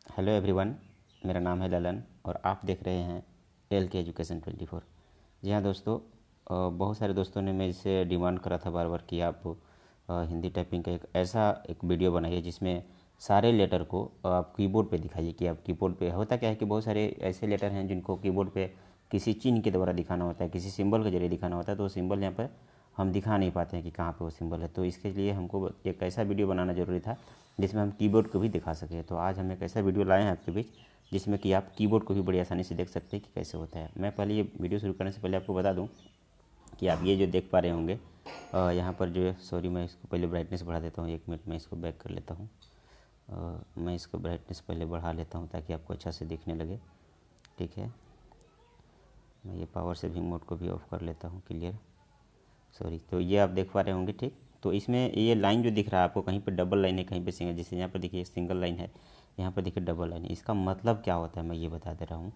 Hello everyone, मेरा नाम है ललन और आप देख रहे हैं टेल के एजुकेशन 24। जी हाँ दोस्तों, बहुत सारे दोस्तों ने मेरे से डिमांड करा था बार बार कि आप हिंदी टाइपिंग का एक वीडियो बनाइए जिसमें सारे लेटर को आप कीबोर्ड पे दिखाइए। कि आप कीबोर्ड पे होता क्या है कि बहुत सारे ऐसे लेटर हैं जिनको कीबोर्ड पे किसी चिन्ह के द्वारा दिखाना होता है, किसी सिंबल के जरिए दिखाना होता है, तो वो सिंबल यहाँ पर हम दिखा नहीं पाते हैं कि कहाँ पे वो सिंबल है। तो इसके लिए हमको एक ऐसा वीडियो बनाना ज़रूरी था जिसमें हम कीबोर्ड को भी दिखा सकें। तो आज हम एक ऐसा वीडियो लाए हैं आपके बीच जिसमें कि आप कीबोर्ड को भी बड़ी आसानी से देख सकते हैं कि कैसे होता है। मैं पहले ये वीडियो शुरू करने से पहले आपको बता दूं कि आप ये जो देख पा रहे होंगे यहाँ पर जो है, सॉरी मैं इसको पहले ब्राइटनेस बढ़ा देता हूँ। 1 मिनट में इसको बैक कर लेता हूँ। मैं इसको ब्राइटनेस पहले बढ़ा लेता हूँ ताकि आपको अच्छा से दिखने लगे। ठीक है, मैं ये पावर सेविंग मोड को भी ऑफ़ कर लेता हूँ। Clear, sorry. तो ये आप देख पा रहे होंगे। ठीक, तो इसमें ये लाइन जो दिख रहा है आपको, कहीं पे डबल लाइन है, कहीं पे सिंगल। जैसे यहाँ पर देखिए सिंगल लाइन है, यहाँ पर देखिए डबल लाइन है। इसका मतलब क्या होता है मैं ये बता दे रहा हूँ,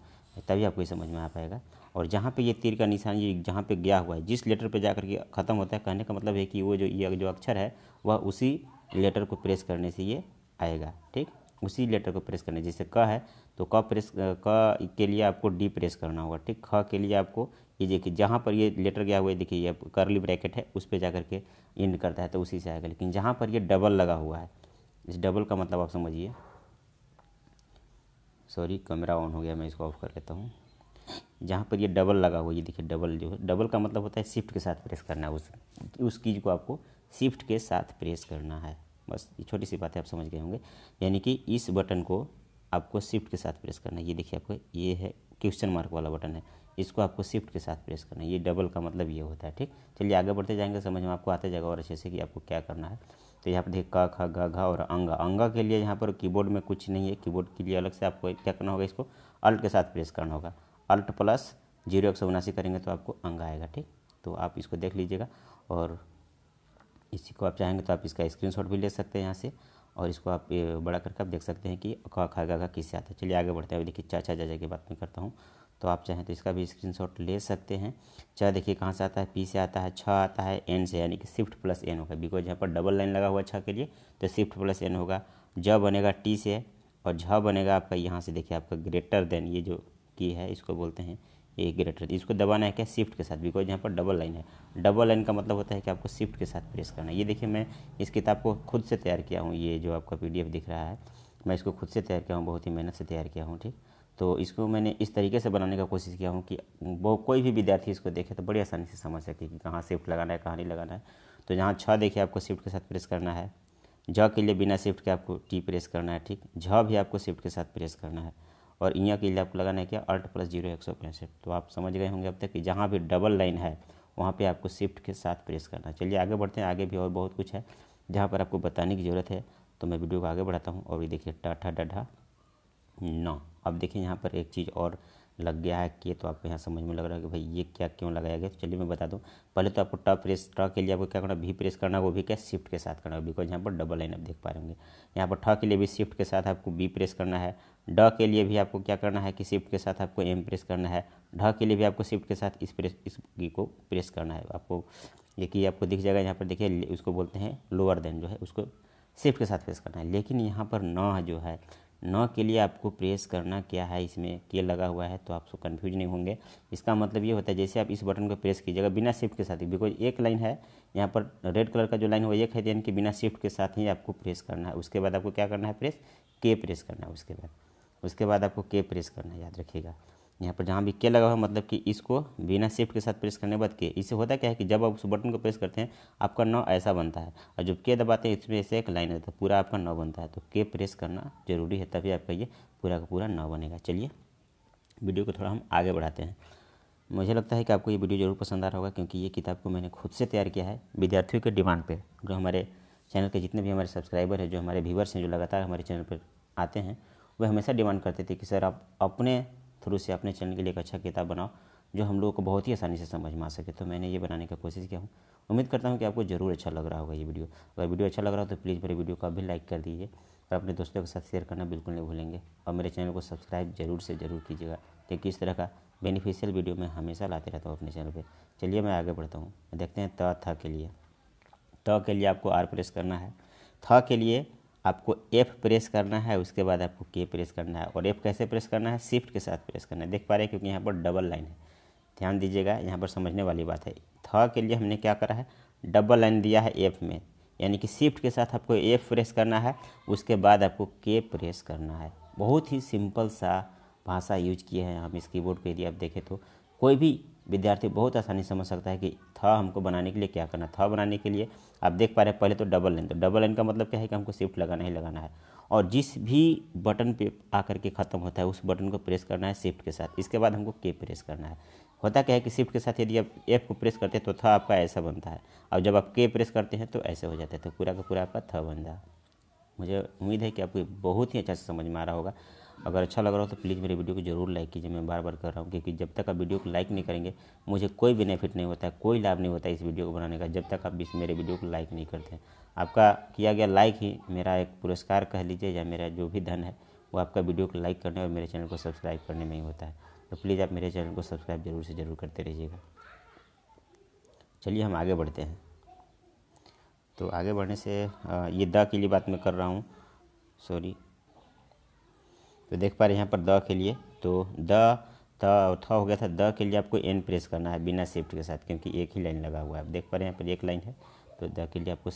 तभी आपको ये समझ में आ पाएगा। और जहाँ पे ये तीर का निशान ये जहाँ पे गया हुआ है, जिस लेटर पे जा करके ख़त्म होता है, कहने का मतलब है कि वो जो ये जो अक्षर है वह उसी लेटर को प्रेस करने से ये आएगा। ठीक, उसी लेटर को प्रेस करने, जैसे क है तो क के लिए आपको डी प्रेस करना होगा। ठीक, ख के लिए आपको ये देखिए जहाँ पर ये लेटर गया हुआ है, देखिए ये करली ब्रैकेट है, उस पर जा करके एंड करता है तो उसी से आएगा। लेकिन जहाँ पर ये डबल लगा हुआ है, इस डबल का मतलब आप समझिए। सॉरी, कैमरा ऑन हो गया, मैं इसको ऑफ कर लेता हूँ। जहाँ पर ये डबल लगा हुआ है, ये देखिए डबल जो है, डबल का मतलब होता है शिफ्ट के साथ प्रेस करना है। उस कीज को आपको शिफ्ट के साथ प्रेस करना है। बस ये छोटी सी बात है, आप समझ गए होंगे। यानी कि इस बटन को आपको शिफ्ट के साथ प्रेस करना है। ये देखिए आपको ये है क्वेश्चन मार्क वाला बटन है, इसको आपको शिफ्ट के साथ प्रेस करना है। ये डबल का मतलब ये होता है। ठीक, चलिए आगे बढ़ते जाएंगे, समझ में आपको आता जाएगा और अच्छे से कि आपको क्या करना है। तो यहाँ पर देखिए क ख ग घ और अंगा। अंगा के लिए यहाँ पर कीबोर्ड में कुछ नहीं है, कीबोर्ड के लिए अलग से आपको क्या करना होगा, इसको अल्ट के साथ प्रेस करना होगा। अल्ट प्लस 0 179 करेंगे तो आपको अंग आएगा। ठीक, तो आप इसको देख लीजिएगा। और इसी को आप चाहेंगे तो आप इसका स्क्रीनशॉट भी ले सकते हैं यहाँ से, और इसको आप बड़ा करके आप देख सकते हैं कि ख ख ग घ किससे आता है। चलिए आगे बढ़ते हैं। देखिए चा जा की बात मैं करता हूँ, तो आप चाहें तो इसका भी स्क्रीनशॉट ले सकते हैं। च देखिए कहाँ से आता है, पी से आता है, छ आता है एन से, यानी कि शिफ्ट प्लस एन होगा। बिकॉज यहाँ पर डबल लाइन लगा हुआ है छ के लिए, तो शिफ्ट प्लस एन होगा। ज बनेगा टी से, और झ बनेगा आपका यहाँ से, देखिए आपका ग्रेटर देन, ये जो की है इसको बोलते हैं ये ग्रेटर। इसको दबाना है क्या, शिफ्ट के साथ, बिकॉज यहाँ पर डबल लाइन है। डबल लाइन का मतलब होता है कि आपको शिफ्ट के साथ प्रेस करना है। ये देखिए मैं इस किताब को खुद से तैयार किया हूँ। ये जो आपका पीडीएफ दिख रहा है, मैं इसको खुद से तैयार किया हूँ, बहुत ही मेहनत से तैयार किया हूँ। ठीक, तो इसको मैंने इस तरीके से बनाने का कोशिश किया हूँ कि वो कोई भी विद्यार्थी इसको देखे तो बड़ी आसानी से समझ सके कि कहाँ शिफ्ट लगाना है, कहाँ नहीं लगाना है। तो जहाँ छ देखिए आपको शिफ्ट के साथ प्रेस करना है। ज के लिए बिना शिफ्ट के आपको टी प्रेस करना है। ठीक, झ भी आपको शिफ्ट के साथ प्रेस करना है। और इया के लिए आपको लगाना है क्या, अल्ट प्लस 0 165। तो आप समझ गए होंगे अब तक कि जहाँ भी डबल लाइन है वहाँ पे आपको शिफ्ट के साथ प्रेस करना है। चलिए आगे बढ़ते हैं, आगे भी और बहुत कुछ है जहाँ पर आपको बताने की ज़रूरत है। तो मैं वीडियो को आगे बढ़ाता हूँ। और ये देखिए टा ठा डा ढा न। अब देखिए यहाँ पर एक चीज़ और लग गया है कि, तो आपको यहाँ समझ में लग रहा है कि भाई ये क्या क्यों लगाया गया। तो चलिए मैं बता दूँ। पहले तो आपको ट के लिए आपको क्या करना, भी प्रेस करना, वो भी क्या शिफ्ट के साथ करना, बिकॉज यहाँ पर डबल लाइन आप देख पा रहे होंगे। यहाँ पर ठ के लिए भी शिफ्ट के साथ आपको बी प्रेस करना है। ड के लिए भी आपको क्या करना है कि शिफ्ट के साथ आपको एम प्रेस करना है। ढ के लिए भी आपको शिफ्ट के साथ इस को प्रेस करना है। आपको ये कि आपको दिख जाएगा यहाँ पर, देखिए उसको बोलते हैं लोअर देन, जो है उसको शिफ्ट के साथ प्रेस करना है। लेकिन यहाँ पर न जो है, न के लिए आपको प्रेस करना क्या है, इसमें के लगा हुआ है तो आपको कन्फ्यूज नहीं होंगे। इसका मतलब ये होता है जैसे आप इस बटन को प्रेस कीजिएगा बिना शिफ्ट के साथ ही, बिकॉज एक लाइन है यहाँ पर रेड कलर का जो लाइन वो एक है, यानी कि बिना शिफ्ट के साथ ही आपको प्रेस करना है। उसके बाद आपको क्या करना है, के प्रेस करना है। उसके बाद आपको के प्रेस करना है, याद रखिएगा। यहाँ पर जहाँ भी के लगा हुआ है मतलब कि इसको बिना शिफ्ट के साथ प्रेस करने के बाद के, इससे होता क्या है कि जब आप उस बटन को प्रेस करते हैं आपका नौ ऐसा बनता है, और जब के दबाते हैं इसमें से एक लाइन है तो पूरा आपका नौ बनता है। तो के प्रेस करना जरूरी है, तभी आपका ये पूरा का पूरा नौ बनेगा। चलिए वीडियो को थोड़ा हम आगे बढ़ाते हैं। मुझे लगता है कि आपको ये वीडियो ज़रूर पसंद आ रहा होगा, क्योंकि ये किताब को मैंने खुद से तैयार किया है विद्यार्थियों के डिमांड पे। जो हमारे चैनल के जितने भी हमारे सब्सक्राइबर हैं, जो हमारे व्यूवर्स हैं, जो लगातार हमारे चैनल पर आते हैं, वे हमेशा डिमांड करते थे कि सर आप अपने थ्रू से अपने चैनल के लिए एक अच्छा किताब बनाओ जो हम लोगों को बहुत ही आसानी से समझ में आ सके। तो मैंने ये बनाने की कोशिश किया हूँ। उम्मीद करता हूँ कि आपको ज़रूर अच्छा लग रहा होगा ये वीडियो। अगर वीडियो अच्छा लग रहा हो तो प्लीज़ मेरे वीडियो को आप भी लाइक कर दीजिए, और अपने दोस्तों के साथ शेयर करना बिल्कुल नहीं भूलेंगे। और मेरे चैनल को सब्सक्राइब जरूर से ज़रूर कीजिएगा, क्योंकि इस तरह का बेनिफिशियल वीडियो मैं हमेशा लाते रहता हूँ अपने चैनल पे। चलिए मैं आगे बढ़ता हूँ। देखते हैं त था के लिए। त के लिए आपको आर प्रेस करना है। थ के लिए आपको F प्रेस करना है, उसके बाद आपको K प्रेस करना है। और F कैसे प्रेस करना है? शिफ्ट के साथ प्रेस करना है। देख पा रहे हैं क्योंकि यहाँ पर डबल लाइन है, ध्यान दीजिएगा, यहाँ पर समझने वाली बात है। थ के लिए हमने क्या करा है? डबल लाइन दिया है F में, यानी कि शिफ्ट के साथ आपको F प्रेस करना है, उसके बाद आपको K प्रेस करना है। बहुत ही सिंपल सा भाषा यूज किए हैं हम इस कीबोर्ड पे। यदि आप देखें तो कोई भी विद्यार्थी बहुत आसानी समझ सकता है कि थ हमको बनाने के लिए क्या करना है। थ बनाने के लिए आप देख पा रहे हैं पहले तो डबल लाइन, तो डबल लाइन का मतलब क्या है कि हमको शिफ्ट लगाना ही लगाना है, और जिस भी बटन पे आकर के ख़त्म होता है उस बटन को प्रेस करना है शिफ्ट के साथ। इसके बाद हमको के प्रेस करना है। होता क्या है कि शिफ्ट के साथ यदि आप एफ को प्रेस करते हैं तो थ आपका ऐसा बनता है, और जब आप के प्रेस करते हैं तो ऐसे हो जाता है, तो पूरा का पूरा आपका थ बन जाए। मुझे उम्मीद है कि आपको बहुत ही अच्छा से समझ में आ रहा होगा। अगर अच्छा लग रहा हो तो प्लीज़ मेरे वीडियो को जरूर लाइक कीजिए। मैं बार बार कर रहा हूँ क्योंकि जब तक आप वीडियो को लाइक नहीं करेंगे मुझे कोई बेनिफिट नहीं होता है, कोई लाभ नहीं होता है इस वीडियो को बनाने का, जब तक आप इस मेरे वीडियो को लाइक नहीं करते हैं। आपका किया गया लाइक ही मेरा एक पुरस्कार कह लीजिए, या मेरा जो भी धन है वो आपका वीडियो को लाइक करने और मेरे चैनल को सब्सक्राइब करने में ही होता है। तो प्लीज़ आप मेरे चैनल को सब्सक्राइब जरूर से ज़रूर करते रहिएगा। चलिए हम आगे बढ़ते हैं। तो आगे बढ़ने से ये द के लिए बात मैं कर रहा हूँ, सॉरी। तो देख पा रहे हैं यहाँ पर द के लिए, तो द थ हो गया था। द के लिए आपको एन प्रेस करना है बिना शिफ्ट के साथ, क्योंकि एक ही लाइन लगा हुआ है। आप देख पा रहे हैं यहाँ पर एक लाइन है, तो द के लिए आपको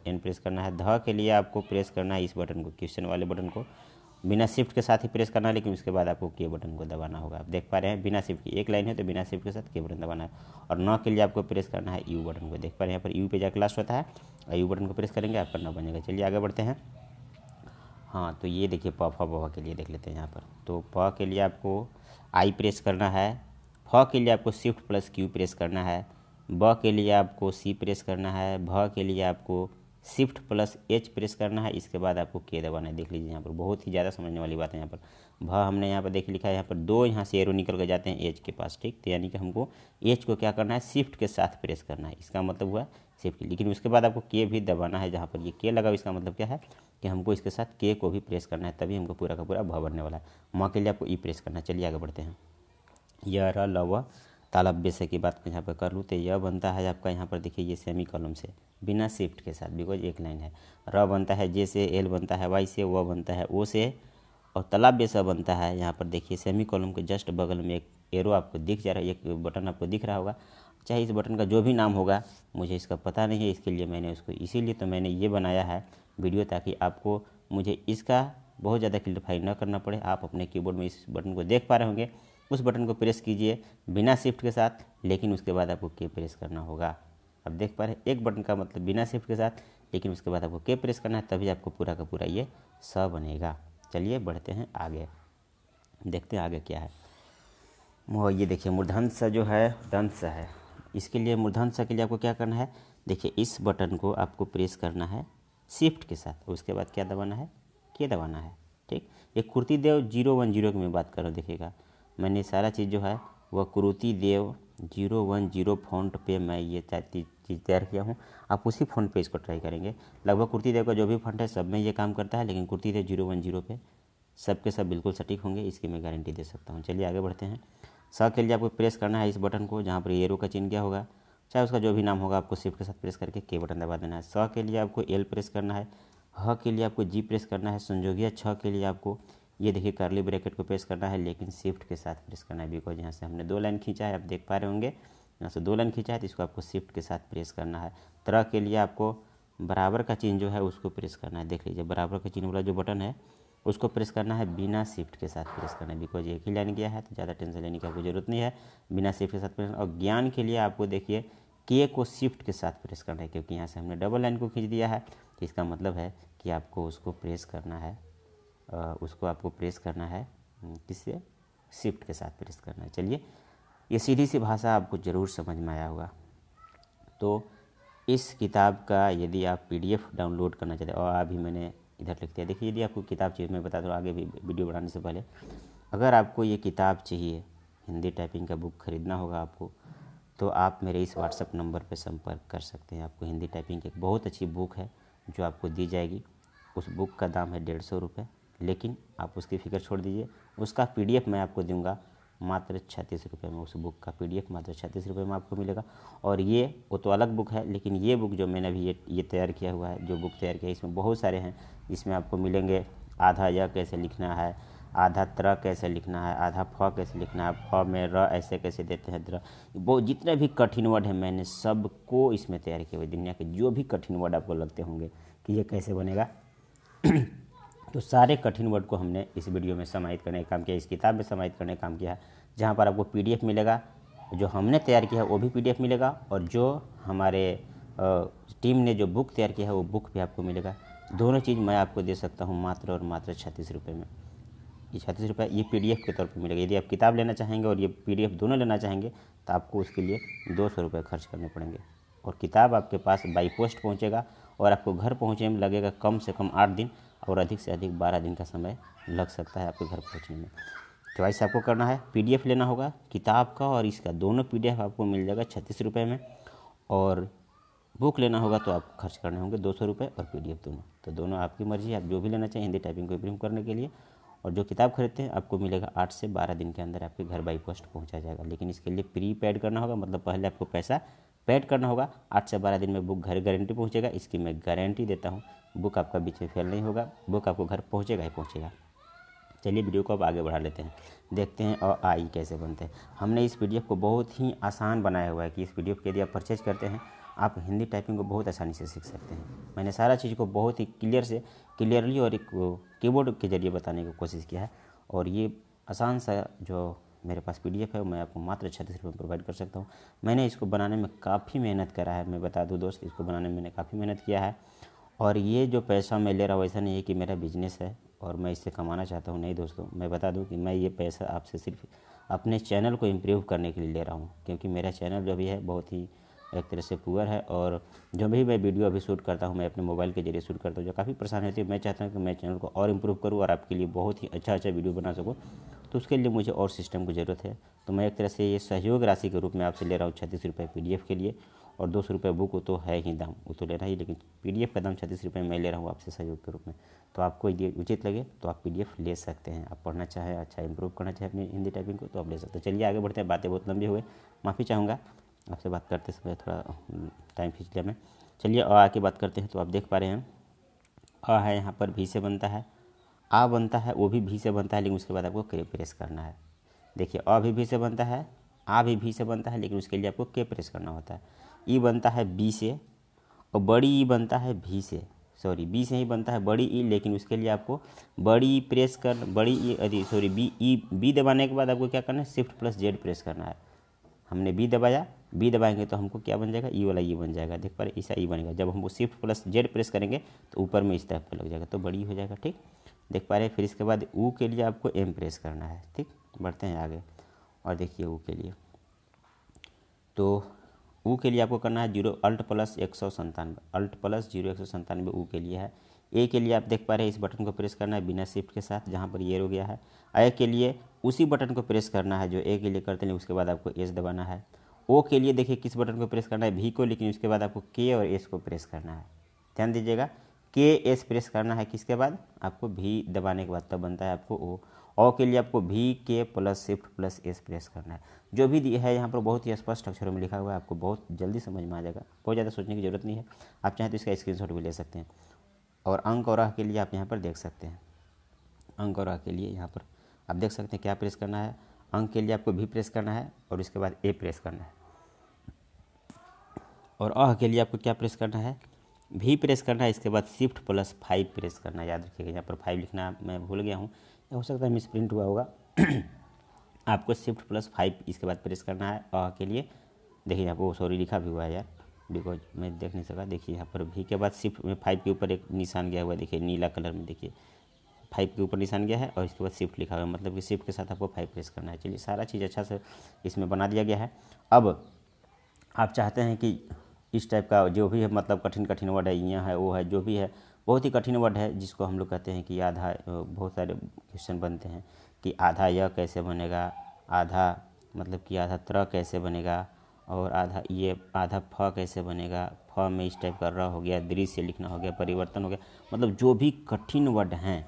एन प्रेस करना है। ध के लिए आपको प्रेस करना है इस बटन को, क्वेश्चन वाले बटन को बिना शिफ्ट के साथ ही प्रेस करना है, लेकिन उसके बाद आपको के बटन को दबाना होगा। आप देख पा रहे हैं बिना शिफ्ट की एक लाइन है, तो बिना शिफ्ट के साथ के बटन दबाना है। और न के लिए आपको प्रेस करना है यू बटन को। देख पा रहे हैं यहाँ पर यू पे जाकर लास्ट होता है, और यू बटन को प्रेस करेंगे आपका न बनेगा। चलिए आगे बढ़ते हैं। हाँ, तो ये देखिए प फ ब के लिए देख लेते हैं यहाँ पर। तो प के लिए आपको आई प्रेस करना है, फ के लिए आपको शिफ्ट प्लस क्यू प्रेस करना है, ब के लिए आपको सी प्रेस करना है, भ के लिए आपको शिफ्ट प्लस एच प्रेस करना है, इसके बाद आपको के दबाना है। देख लीजिए यहाँ पर बहुत ही ज़्यादा समझने वाली बात है। यहाँ पर भ हमने यहाँ पर देख लिखा है, यहाँ पर दो यहाँ से एरो निकल के जाते हैं एच के पास, ठीक। तो यानी कि हमको एच को क्या करना है? शिफ्ट के साथ प्रेस करना है, इसका मतलब हुआ शिफ्ट। लेकिन उसके बाद आपको के भी दबाना है, जहाँ पर ये के लगा इसका मतलब क्या है कि हमको इसके साथ के को भी प्रेस करना है, तभी हमको पूरा का पूरा भ बनने वाला है। म के लिए आपको ई प्रेस करना है। चलिए आगे बढ़ते हैं। य र ल व तालब बेसे की बात यहाँ पर कर लूँ तो यह बनता है आपका, यहाँ पर देखिए ये सेमी कॉलम से बिना शिफ्ट के साथ, बिकॉज एक लाइन है। र बनता है जे से, एल बनता है वाई से, व बनता है ओ से, और तालाब बेसा बनता है। यहाँ पर देखिए सेमी कॉलम के जस्ट बगल में एक एरो आपको दिख जा रहा है, एक बटन आपको दिख रहा होगा। चाहे इस बटन का जो भी नाम होगा, मुझे इसका पता नहीं है, इसके लिए मैंने उसको इसीलिए तो मैंने ये बनाया है वीडियो, ताकि आपको मुझे इसका बहुत ज़्यादा क्लियरफाई न करना पड़े। आप अपने कीबोर्ड में इस बटन को देख पा रहे होंगे, उस बटन को प्रेस कीजिए बिना शिफ्ट के साथ, लेकिन उसके बाद आपको के प्रेस करना होगा। अब देख पा रहे हैं एक बटन का मतलब बिना शिफ्ट के साथ, लेकिन उसके बाद आपको के प्रेस करना है, तभी आपको पूरा का पूरा ये स बनेगा। चलिए बढ़ते हैं आगे, देखते हैं आगे क्या है। ये देखिए मूर्धन्य स जो है दंत स है, इसके लिए मूर्धन्य स के लिए आपको क्या करना है? देखिए इस बटन को आपको प्रेस करना है शिफ्ट के साथ, उसके बाद क्या दबाना है? के दबाना है, ठीक। ये कुर्ती देव 010 की मैं बात कर रहा हूँ। देखिएगा मैंने सारा चीज़ जो है वह कुरुति देव 010 फॉन्ट पे मैं ये चीज़ तैयार किया हूँ। आप उसी फॉन्ट पे इसको ट्राई करेंगे। लगभग कुर्ती देव का जो भी फॉन्ट है सब में ये काम करता है, लेकिन कुर्ती देव 010 पे सब के सब बिल्कुल सटीक होंगे, इसकी मैं गारंटी दे सकता हूँ। चलिए आगे बढ़ते हैं। स के लिए आपको प्रेस करना है इस बटन को, जहाँ पर एरो का चिन्ह क्या होगा, चाहे उसका जो भी नाम होगा, आपको शिफ्ट के साथ प्रेस करके के बटन दबा देना है। स के लिए आपको एल प्रेस करना है, ह के लिए आपको जी प्रेस करना है, संजोगिया छ के लिए आपको ये देखिए कर्ली ब्रैकेट को प्रेस करना है, लेकिन शिफ्ट के साथ प्रेस करना है, बिकॉज यहाँ से हमने दो लाइन खींचा है, आप देख पा रहे होंगे यहाँ से दो लाइन खींचा है, तो इसको आपको शिफ्ट के साथ प्रेस करना है। तरह के लिए आपको बराबर का चिन्ह जो है उसको प्रेस करना है। देख लीजिए बराबर का चिन्ह वाला जो बटन है उसको प्रेस करना है, बिना शिफ्ट के साथ प्रेस करना है, बिकॉज एक ही लाइन गया है तो ज़्यादा टेंशन लेने की आपको जरूरत नहीं है, बिना शिफ्ट के साथ प्रेस। और ज्ञान के लिए आपको देखिए के को शिफ्ट के साथ प्रेस करना है, क्योंकि यहाँ से हमने डबल लाइन को खींच दिया है, तो इसका मतलब है कि आपको उसको प्रेस करना है, उसको आपको प्रेस करना है किससे? शिफ्ट के साथ प्रेस करना है। चलिए ये सीधी सी भाषा आपको ज़रूर समझ में आया होगा। तो इस किताब का यदि आप PDF डाउनलोड करना चाहते हैं, और अभी मैंने इधर लिख दिया, देखिए यदि आपको किताब चाहिए, मैं बता दूँ आगे भी वीडियो बनाने से पहले, अगर आपको ये किताब चाहिए, हिंदी टाइपिंग का बुक खरीदना होगा आपको, तो आप मेरे इस व्हाट्सएप नंबर पर संपर्क कर सकते हैं। आपको हिंदी टाइपिंग की एक बहुत अच्छी बुक है जो आपको दी जाएगी। उस बुक का दाम है 150 रुपये, लेकिन आप उसकी फ़िक्र छोड़ दीजिए, उसका PDF मैं आपको दूंगा मात्र 36 रुपये में। उस बुक का PDF मात्र 36 रुपये में आपको मिलेगा। और ये वो तो अलग बुक है, लेकिन ये बुक जो मैंने अभी ये तैयार किया हुआ है, जो बुक तैयार किया है, इसमें बहुत सारे हैं। इसमें आपको मिलेंगे आधा य कैसे लिखना है, आधा त्र कैसे लिखना है, आधा फ कैसे लिखना है, फ में र ऐसे कैसे देते हैं, द्र, वो जितने भी कठिन वर्ड हैं मैंने सबको इसमें तैयार किया हुआ। दुनिया के जो भी कठिन वर्ड आपको लगते होंगे कि ये कैसे बनेगा तो सारे कठिन वर्ड को हमने इस वीडियो में समाहित करने का काम किया, इस किताब में समाहित करने का काम किया है, जहाँ पर आपको PDF मिलेगा, जो हमने तैयार किया है वो भी PDF मिलेगा, और जो हमारे टीम ने जो बुक तैयार किया है वो बुक भी आपको मिलेगा। दोनों चीज़ मैं आपको दे सकता हूँ मात्र और मात्र 36 रुपये में। ये 36 रुपये ये PDF के तौर पर मिलेगा। यदि आप किताब लेना चाहेंगे और ये PDF दोनों लेना चाहेंगे तो आपको उसके लिए 200 रुपये खर्च करने पड़ेंगे, और किताब आपके पास बाई पोस्ट पहुँचेगा, और आपको घर पहुँचने में लगेगा कम से कम 8 दिन, और अधिक से अधिक 12 दिन का समय लग सकता है आपके घर पहुँचने में। तो ऐसा आपको करना है, PDF लेना होगा किताब का और इसका, दोनों PDF आपको मिल जाएगा 36 रुपये में, और बुक लेना होगा तो आपको खर्च करने होंगे 200 रुपये, और PDF दोनों। तो दोनों आपकी मर्जी है, आप जो भी लेना चाहें हिंदी टाइपिंग को इम्प्रूव करने के लिए। और जो किताब खरीदते हैं आपको मिलेगा 8 से 12 दिन के अंदर आपके घर बाई पोस्ट पहुंचा जाएगा, लेकिन इसके लिए प्री पेड करना होगा, मतलब पहले आपको पैसा पेड करना होगा। 8 से 12 दिन में बुक घर गारंटी पहुंचेगा, इसकी मैं गारंटी देता हूं। बुक आपका बीच में फेल नहीं होगा, बुक आपको घर पहुंचेगा ही पहुंचेगा। चलिए वीडियो को अब आगे बढ़ा लेते हैं, देखते हैं अ आ इ कैसे बनते हैं। हमने इस PDF को बहुत ही आसान बनाया हुआ है कि इस PDF को यदि आप परचेज करते हैं आप हिंदी टाइपिंग को बहुत आसानी से सीख सकते हैं। मैंने सारा चीज़ को बहुत ही क्लियरली और एक कीबोर्ड के जरिए बताने की कोशिश किया है, और ये आसान सा जो मेरे पास PDF है मैं आपको मात्र 36 रुपये में प्रोवाइड कर सकता हूँ। मैंने इसको बनाने में काफ़ी मेहनत करा है, मैं बता दूँ दोस्त, इसको बनाने में मैंने काफ़ी मेहनत किया है। और ये जो पैसा मैं ले रहा हूँ ऐसा नहीं है कि मेरा बिजनेस है और मैं इससे कमाना चाहता हूँ, नहीं दोस्तों। मैं बता दूँ कि मैं ये पैसा आपसे सिर्फ अपने चैनल को इम्प्रूव करने के लिए ले रहा हूँ, क्योंकि मेरा चैनल जो भी है बहुत ही एक तरह से पुअर है, और जो भी मैं वीडियो अभी शूट करता हूँ मैं अपने मोबाइल के जरिए शूट करता हूँ, जो काफ़ी परेशानी होती है। मैं चाहता हूँ कि मैं चैनल को और इम्प्रूव करूँ और आपके लिए बहुत ही अच्छा वीडियो बना सकूँ, तो उसके लिए मुझे और सिस्टम की ज़रूरत है। तो मैं एक तरह से ये सहयोग राशि के रूप में आपसे ले रहा हूँ 36 रुपये PDF के लिए, और 200 रुपये बुक वो तो है ही दाम, वो तो लेना ही, लेकिन PDF का दाम 36 रुपये मैं ले रहा हूँ आपसे सहयोग के रूप में। तो आपको यदि उचित लगे तो आप PDF ले सकते हैं। आप पढ़ना चाहें, अच्छा इंप्रूव करना चाहें अपनी हिंदी टाइपिंग को, तो आप ले सकते हैं। चलिए आगे बढ़ते हैं, बातें बहुत लंबी हुए, माफ़ी चाहूँगा आपसे बात करते समय थोड़ा टाइम खींच लिया मैं। चलिए आ की बात करते हैं। तो आप देख पा रहे हैं अ है यहाँ पर भी से बनता है, आ बनता है वो भी भी से बनता है, लेकिन उसके बाद आपको के प्रेस करना है। देखिए अ भी से बनता है, आ भी से बनता है, लेकिन उसके लिए आपको के प्रेस करना होता है। ई बनता है बी से, और बड़ी ई बनता है भी से, सॉरी बी से ही बनता है बड़ी ई, लेकिन उसके लिए आपको बड़ी ई प्रेस कर बड़ी ई सॉरी बी दबाने के बाद आपको क्या करना है, शिफ्ट प्लस जेड प्रेस करना है। हमने बी दबाया, बी दबाएंगे तो हमको क्या बन जाएगा, ई वाला ई बन जाएगा। देख पा रहे ऐसा ई बनेगा। जब हम वो शिफ्ट प्लस जेड प्रेस करेंगे तो ऊपर में इस टाइप का लग जाएगा, तो बड़ी हो जाएगा। ठीक, देख पा रहे। फिर इसके बाद ऊ के लिए आपको एम प्रेस करना है। ठीक, बढ़ते हैं आगे और देखिए ऊ के लिए, तो ऊ के लिए आपको करना है 0 अल्ट प्लस 197, अल्ट प्लस 0 197 ऊ के लिए है। ए के लिए आप देख पा रहे हैं इस बटन को प्रेस करना है बिना शिफ्ट के साथ, जहाँ पर ये हो गया है। ए के लिए उसी बटन को प्रेस करना है जो ए के लिए करते हैं, उसके बाद आपको एस दबाना है। ओ के लिए देखिए किस बटन को प्रेस करना है, भी को, लेकिन उसके बाद आपको के और एस को प्रेस करना है। ध्यान दीजिएगा, के एस प्रेस करना है, किसके बाद आपको भी दबाने के बाद तब बनता है आपको ओ के लिए आपको भी के plus shift plus S press करना है। जो भी है यहाँ पर बहुत ही स्पष्ट अक्षरों में लिखा हुआ है, आपको बहुत जल्दी समझ में आ जाएगा, बहुत ज़्यादा सोचने की ज़रूरत नहीं है। आप चाहें तो इसका स्क्रीनशॉट भी ले सकते हैं। और अंक और के लिए आप यहाँ पर देख सकते हैं, अंक और के लिए यहाँ पर आप देख सकते हैं क्या प्रेस करना है। अंक के लिए आपको भी प्रेस करना है और उसके बाद ए प्रेस करना है, और के लिए आपको क्या प्रेस करना है, भी प्रेस करना है। इसके बाद शिफ्ट प्लस 5 प्रेस करना है। याद रखिएगा, यहाँ पर 5 लिखना मैं भूल गया हूँ, हो सकता है मिसप्रिंट हुआ होगा। आपको शिफ्ट प्लस 5 इसके बाद प्रेस करना है के लिए। देखिए यहाँ पर सॉरी लिखा भी हुआ है यार, बिकॉज मैं देख नहीं सका। देखिए यहाँ पर भी के बाद शिफ्ट में 5 के ऊपर एक निशान गया हुआ है, देखिए नीला कलर में, देखिए 5 के ऊपर निशान गया है और इसके बाद शिफ्ट लिखा हुआ है, मतलब कि शिफ्ट के साथ आपको 5 प्रेस करना है। चलिए सारा चीज़ अच्छा से इसमें बना दिया गया है। अब आप चाहते हैं कि इस टाइप का जो भी है, मतलब कठिन वर्ड है, यहाँ है वो है, जो भी है बहुत ही कठिन वर्ड है, जिसको हम लोग कहते हैं कि आधा, बहुत सारे क्वेश्चन बनते हैं कि आधा य कैसे बनेगा, आधा मतलब कि आधा त्र कैसे बनेगा, और आधा ये आधा फ कैसे बनेगा, फ में इस टाइप का र हो गया, दृश्य लिखना हो गया, परिवर्तन हो गया, मतलब जो भी कठिन वर्ड हैं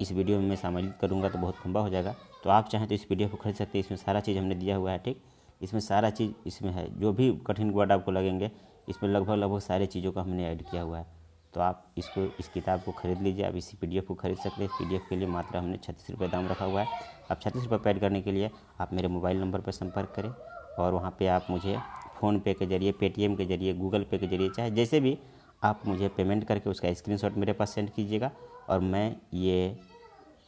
इस वीडियो में मैं सम्मिलित करूँगा तो बहुत लंबा हो जाएगा। तो आप चाहें तो इस PDF को खरीद सकते हैं। इसमें सारा चीज़ हमने दिया हुआ है, ठीक। इसमें सारा चीज़ इसमें है, जो भी कठिन वर्ड आपको लगेंगे इसमें लगभग सारी चीज़ों का हमने ऐड किया हुआ है। तो आप इस किताब को खरीद लीजिए। आप इसी PDF को खरीद सकते हैं। इस PDF के लिए मात्र हमने 36 रुपये दाम रखा हुआ है। अब 36 रुपये पेड करने के लिए आप मेरे मोबाइल नंबर पर संपर्क करें और वहाँ पे आप मुझे फ़ोनपे के ज़रिए, पेटीएम के ज़रिए, गूगल पे के ज़रिए, चाहे जैसे भी आप मुझे पेमेंट करके उसका स्क्रीनशॉट मेरे पास सेंड कीजिएगा और मैं ये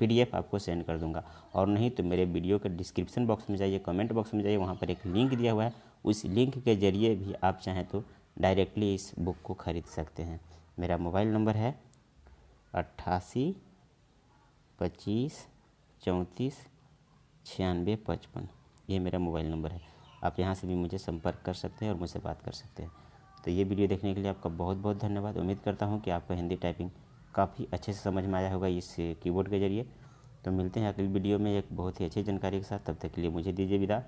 PDF आपको सेंड कर दूंगा। और नहीं तो मेरे वीडियो के डिस्क्रिप्शन बॉक्स में जाइए, कमेंट बॉक्स में जाइए, वहाँ पर एक लिंक दिया हुआ है। उस लिंक के ज़रिए भी आप चाहें तो डायरेक्टली इस बुक को खरीद सकते हैं। मेरा मोबाइल नंबर है 88 25 34 96 55। ये मेरा मोबाइल नंबर है। आप यहाँ से भी मुझे संपर्क कर सकते हैं और मुझसे बात कर सकते हैं। तो ये वीडियो देखने के लिए आपका बहुत बहुत धन्यवाद। उम्मीद करता हूँ कि आपको हिंदी टाइपिंग काफ़ी अच्छे से समझ में आया होगा इस कीबोर्ड के ज़रिए। तो मिलते हैं अगली वीडियो में एक बहुत ही अच्छी जानकारी के साथ। तब तक के लिए मुझे दीजिए विदा।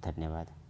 धन्यवाद।